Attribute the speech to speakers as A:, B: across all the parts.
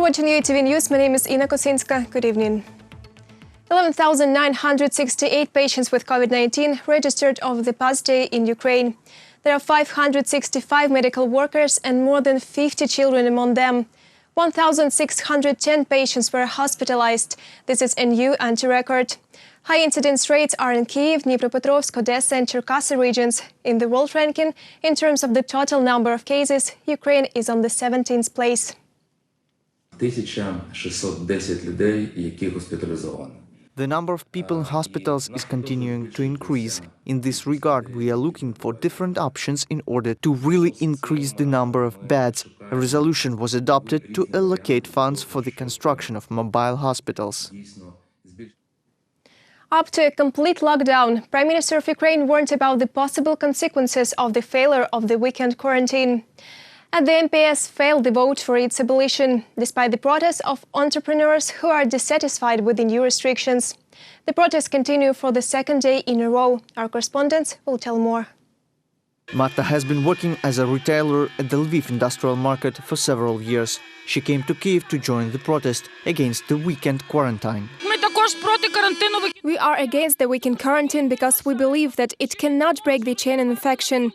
A: watching UATV News. My name is Ina Kosinska. Good evening. 11,968 patients with COVID-19 registered over the past day in Ukraine. There are 565 medical workers and more than 50 children among them. 1,610 patients were hospitalized. This is a new anti-record. High incidence rates are in Kyiv, Dnipropetrovsk, Odessa and Cherkasy regions. In the world ranking, in terms of the total number of cases, Ukraine is on the 17th place.
B: 1610 людей, які госпіталізовані.
C: The number of people in hospitals is continuing to increase. In this regard, we are looking for different options in order to really increase the number of beds. A resolution was adopted to allocate funds for the construction of mobile hospitals.
A: Up to a complete lockdown, Prime Minister of Ukraine warned about the possible consequences of the failure of the weekend quarantine. And the MPS failed the vote for its abolition, despite the protests of entrepreneurs who are dissatisfied with the new restrictions. The protests continue for the second day in a row. Our correspondents will tell more.
C: Marta has been working as a retailer at the Lviv industrial market for several years. She came to Kyiv to join the protest against the weekend quarantine.
A: We are against the weekend quarantine because we believe that it cannot break the chain of infection.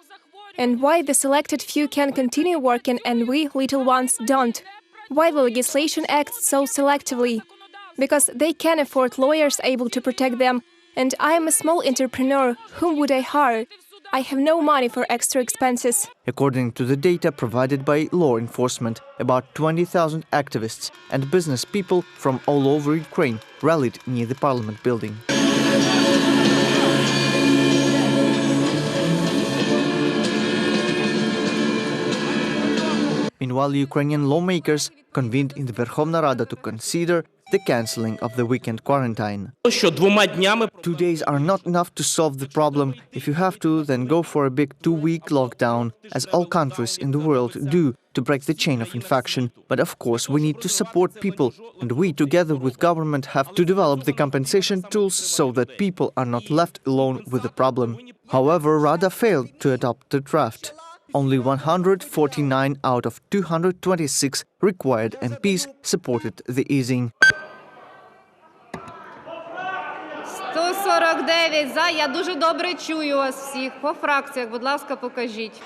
A: And why the selected few can continue working and we little ones don't? Why the legislation acts so selectively? Because they can afford lawyers able to protect them. And I am a small entrepreneur. Whom would I hire? I have no money for extra expenses.
C: According to the data provided by law enforcement, about 20,000 activists and business people from all over Ukraine rallied near the parliament building. Meanwhile, Ukrainian lawmakers convened in the Verkhovna Rada to consider the cancelling of the weekend quarantine. 2 days are not enough to solve the problem. If you have to, then go for a big 2-week lockdown, as all countries in the world do, to break the chain of infection. But of course, we need to support people, and we, together with government, have to develop the compensation tools so that people are not left alone with the problem. However, Rada failed to adopt the draft. Only 149 out of 226 required MPs supported the easing.
D: 149 за. Я дуже добре чую вас всіх. По фракціях, будь ласка, покажіть.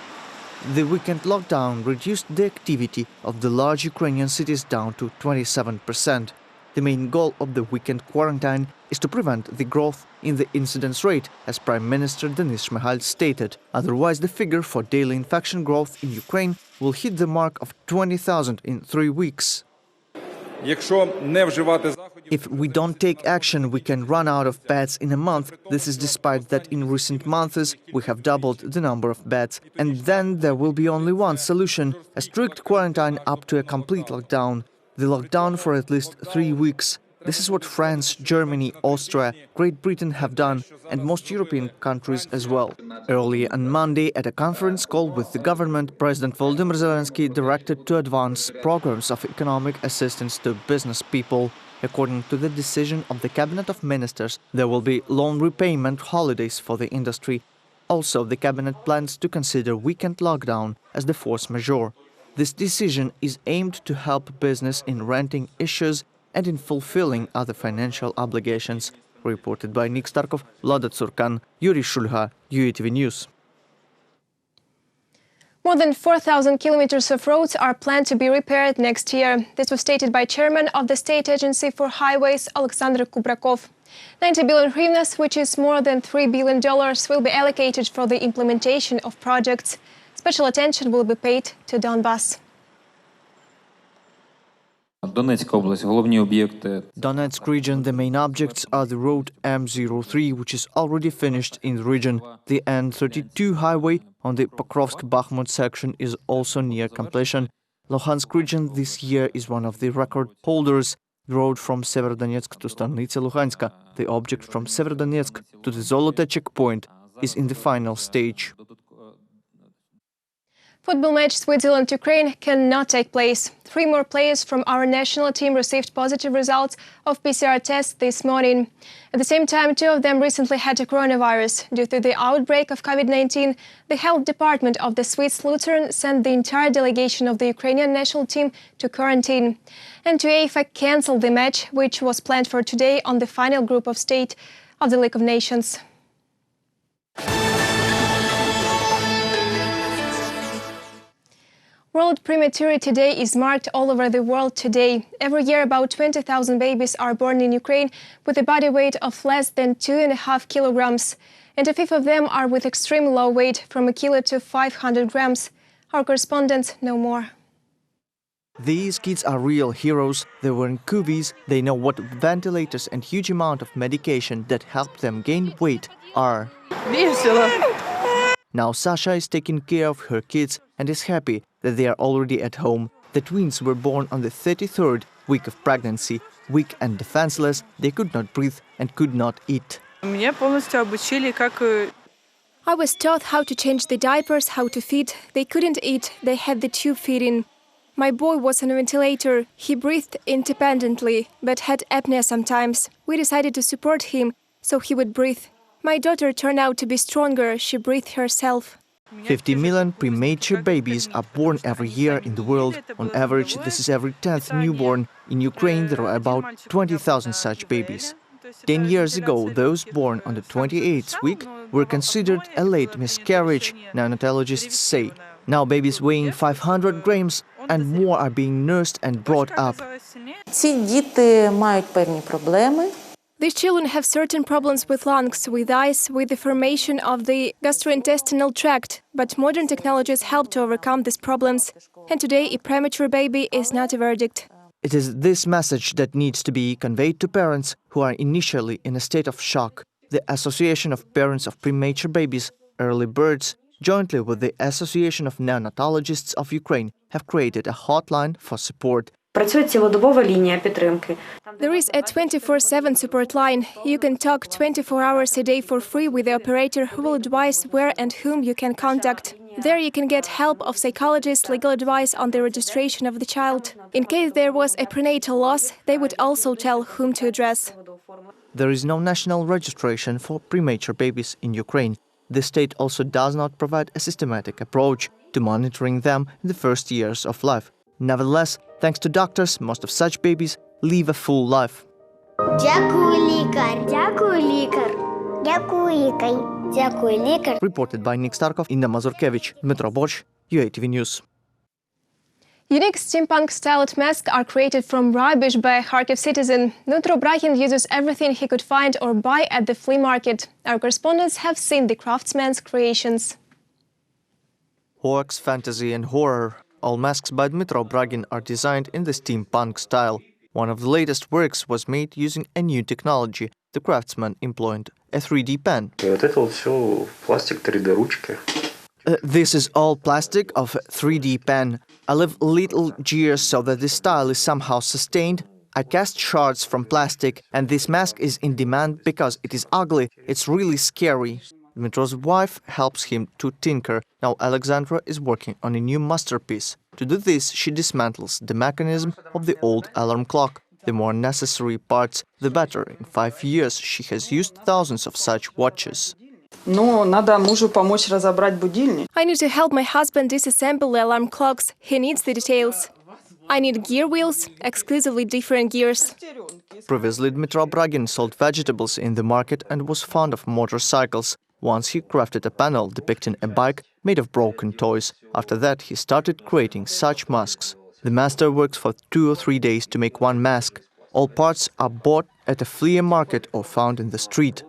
C: The weekend lockdown reduced the activity of the large Ukrainian cities down to 27%. The main goal of the weekend quarantine is to prevent the growth in the incidence rate, as Prime Minister Denis Shmyhal stated. Otherwise, the figure for daily infection growth in Ukraine will hit the mark of 20,000 in 3 weeks. If we don't take action, we can run out of beds in a month. This is despite that in recent months we have doubled the number of beds. And then there will be only one solution: a strict quarantine up to a complete lockdown. The lockdown for at least 3 weeks. This is what France, Germany, Austria, Great Britain have done, and most European countries as well. Earlier on Monday, at a conference call with the government, President Volodymyr Zelensky directed to advance programs of economic assistance to business people. According to the decision of the Cabinet of Ministers, there will be loan repayment holidays for the industry. Also, the Cabinet plans to consider weekend lockdown as the force majeure. This decision is aimed to help business in renting issues and in fulfilling other financial obligations. Reported by Nick Starkov, Vlada Tsurkan, Yuri Shulha, UATV News.
A: More than 4,000 kilometers of roads are planned to be repaired next year. This was stated by Chairman of the State Agency for Highways, Alexander Kubrakov. 90 billion hryvnias, which is more than $3 billion, will be allocated for the implementation of projects. Special attention will be paid to Donbass.
C: Donetsk region, the main objects are the road M03, which is already finished in the region. The N32 highway on the Pokrovsk-Bakhmut section is also near completion. Luhansk region this year is one of the record holders. The road from Severodonetsk to Stanitsa Luhanska, the object from Severodonetsk to the Zolota checkpoint, is in the final stage.
A: Football match Switzerland-Ukraine cannot take place. 3 more players from our national team received positive results of PCR tests this morning. At the same time, 2 of them recently had a coronavirus. Due to the outbreak of COVID-19, the health department of the Swiss Lutheran sent the entire delegation of the Ukrainian national team to quarantine. And UEFA cancelled the match, which was planned for today on the final group of stage of the League of Nations. World Prematurity Day is marked all over the world today. Every year, about 20,000 babies are born in Ukraine with a body weight of less than 2.5 kilograms. And a fifth of them are with extreme low weight, from a kilo to 500 grams. Our correspondents know more.
C: These kids are real heroes. They were in cubies, they know what ventilators and huge amount of medication that help them gain weight are. Now Sasha is taking care of her kids and is happy that they are already at home. The twins were born on the 33rd week of pregnancy. Weak and defenseless, they could not breathe and could not eat.
E: I
A: was taught how to change the diapers, how to feed. They couldn't eat, they had the tube feeding. My boy was on a ventilator. He breathed independently, but had apnea sometimes. We decided to support him so he would breathe. My daughter turned out to be stronger. She breathed herself.
C: 50 million premature babies are born every year in the world. On average, this is every 10th newborn. In Ukraine, there are about 20,000 such babies. 10 years ago, those born on the 28th week were considered a late miscarriage, neonatologists say. Now babies weighing 500 grams and more are being nursed and brought up.
A: These children have certain problems with lungs, with eyes, with the formation of the gastrointestinal tract. But modern technologies help to overcome these problems. And today, a premature baby is not a verdict.
C: It is this message that needs to be conveyed to parents who are initially in a state of shock. The Association of Parents of Premature Babies, Early Birds, jointly with the Association of Neonatologists of Ukraine, have created a hotline for support.
A: There is a 24/7 support line. You can talk 24 hours a day for free with the operator who will advise where and whom you can contact. There you can get help of psychologists, legal advice on the registration of the child. In case there was a prenatal loss, they would also tell whom to address.
C: There is no national registration for premature babies in Ukraine. The state also does not provide a systematic approach to monitoring them in the first years of life. Nevertheless, thanks to doctors, most of such babies live a full life. Reported by Nick Starkov, Inna Mazurkevich, Dmitro Borch, UATV News.
A: Unique steampunk-styled masks are created from rubbish by a Kharkiv citizen. Dmitro Bragin uses everything he could find or buy at the flea market. Our correspondents have seen the craftsman's creations.
C: Hoax, fantasy and horror. All masks by Dmitro Bragin are designed in the steampunk style. One of the latest works was made using a new technology. The craftsman employed a 3D pen. This is all plastic of 3D pen. I leave little gears so that the style is somehow sustained. I cast shards from plastic, and this mask is in demand because it is ugly. It's really scary. Dmitro's wife helps him to tinker. Now Alexandra is working on a new masterpiece. To do this, she dismantles the mechanism of the old alarm clock. The more necessary parts, the better. In 5 years, she has used thousands of such watches.
A: I need to help my husband disassemble the alarm clocks. He needs the details. I need gear wheels, exclusively different gears.
C: Previously, Dmitro Bragin sold vegetables in the market and was fond of motorcycles. Once he crafted a panel depicting a bike made of broken toys. After that, he started creating such masks. The master works for 2 or 3 days to make one mask. All parts are bought at a flea market or found in the street.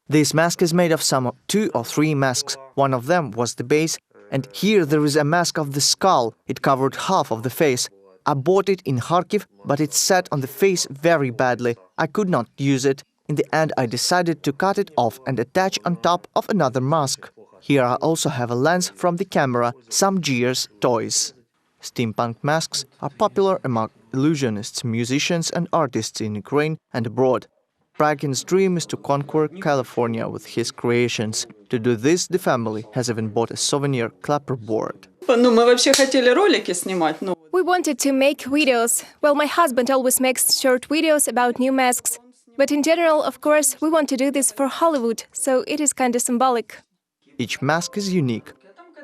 C: This mask is made of some 2 or 3 masks. One of them was the base, and here there is a mask of the skull. It covered half of the face. I bought it in Kharkiv, but it sat on the face very badly. I could not use it. In the end, I decided to cut it off and attach on top of another mask. Here I also have a lens from the camera, some gears, toys. Steampunk masks are popular among illusionists, musicians and artists in Ukraine and abroad. Bragin's dream is to conquer California with his creations. To do this, the family has even bought a souvenir clapperboard.
E: Мы вообще хотели ролики снимать, но
A: We wanted to make videos. Well, my husband always makes short videos about new masks. But in general, of course, we want to do this for Hollywood, so it is kind of symbolic.
C: Each mask is unique.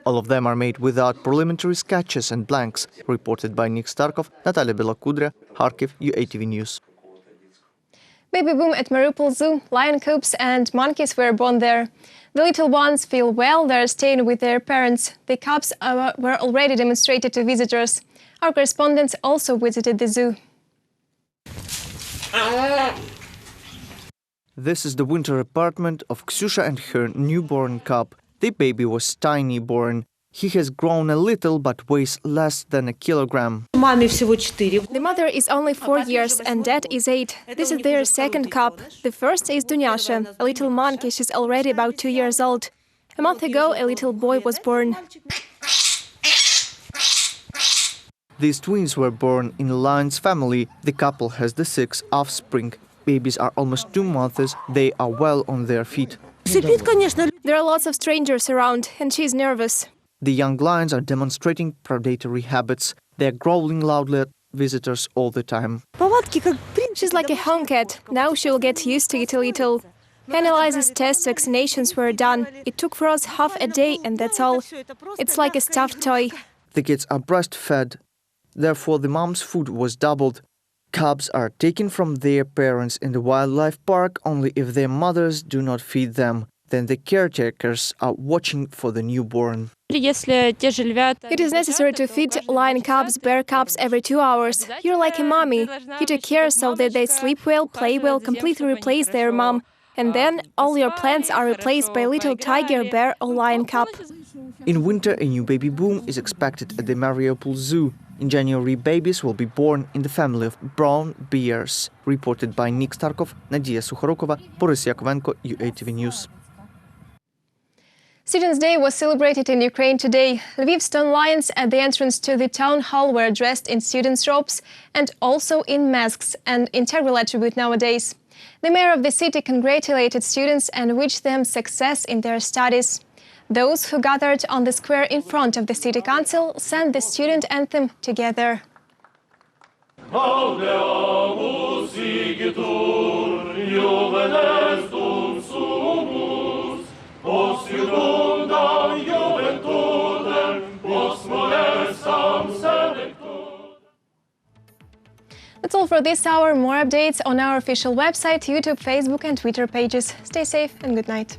C: All of them are made without preliminary sketches and blanks. Reported by Nick Starkov, Natalia Belokudria, Kharkiv, UATV News.
A: Baby boom at Mariupol Zoo. Lion cubs and monkeys were born there. The little ones feel well, they're staying with their parents. The cubs were already demonstrated to visitors. Our correspondents also visited the zoo.
C: This is the winter apartment of Ksyusha and her newborn cub. The baby was tiny born. He has grown a little but weighs less than a kilogram.
A: The mother is only 4 years and dad is 8. This is their second cub. The first is Dunyasha, a little monkey. She's already about 2 years old. A month ago, a little boy was born.
C: These twins were born in a lion's family. The couple has the 6 offspring. Babies are almost 2 months. They are well on their feet.
A: There are lots of strangers around, and she's nervous.
C: The young lions are demonstrating predatory habits. They are growling loudly at visitors all the time.
A: She's like a home cat. Now she'll get used to it a little. Analysis, tests, vaccinations were done. It took for us half a day, and that's all. It's like a stuffed toy.
C: The kids are breastfed. Therefore, the mom's food was doubled. Cubs are taken from their parents in the wildlife park only if their mothers do not feed them. Then the caretakers are watching for the newborn.
A: It is necessary to feed lion cubs, bear cubs every 2 hours. You're like a mommy. You take care so that they sleep well, play well, completely replace their mom. And then all your plants are replaced by a little tiger, bear or lion cub.
C: In winter, a new baby boom is expected at the Mariupol Zoo. In January, babies will be born in the family of brown bears. Reported by Nick Starkov, Nadia Sukharokova, Boris Yakovenko, UATV News.
A: Students' Day was celebrated in Ukraine today. Lviv's stone lions at the entrance to the town hall were dressed in students' robes and also in masks, an integral attribute nowadays. The mayor of the city congratulated students and wished them success in their studies. Those who gathered on the square in front of the city council sang the student anthem together. That's all for this hour. More updates on our official website, YouTube, Facebook and Twitter pages. Stay safe and good night.